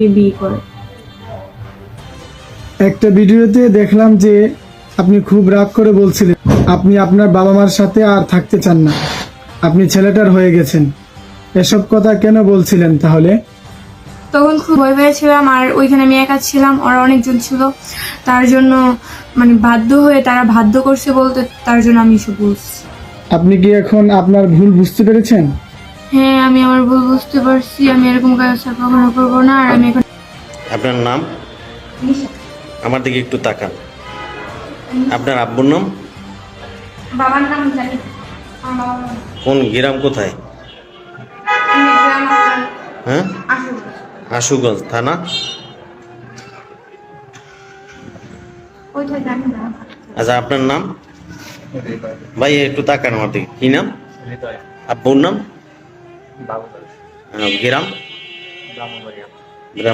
বিয়ে করে। একটা ভিডিওতে দেখলাম যে আপনি খুব রাগ করে বলছিলেন আপনি আপনার বাবা মার সাথে আর থাকতে চান না, আপনি ছেলেটার হয়ে গেছেন। এসব কথা কেন বলছিলেন তাহলে? তখন খুব ভয় পেয়েছিলাম, আর ওইখানে আমি একা ছিলাম, ওরা অনেকজন ছিল, তার জন্য তারা বাধ্য করছে বলতে, তার জন্য আমি এসব বলছি। আপনি কি এখন আপনার ভুল বুঝতে পেরেছেন? হ্যাঁ, আমি আমার ভুল বুঝতে পারছি, আমি এরকম কাজ আর কখনো করবো না। আর আমি এখন আপনার নাম? আমার দিকে একটু তাকান। আপনার আব্বুর নাম? বাবার নাম জানি না। আমার বাবার নাম কোন গ্রাম, কোথায়? হ্যাঁ, আশুগঞ্জ থানা। ওইটা জানি না। আচ্ছা, আপনার নাম? ভাই একটু তাকান আমার দিকে। কি নাম? আব্বুর নাম? গ্রাম?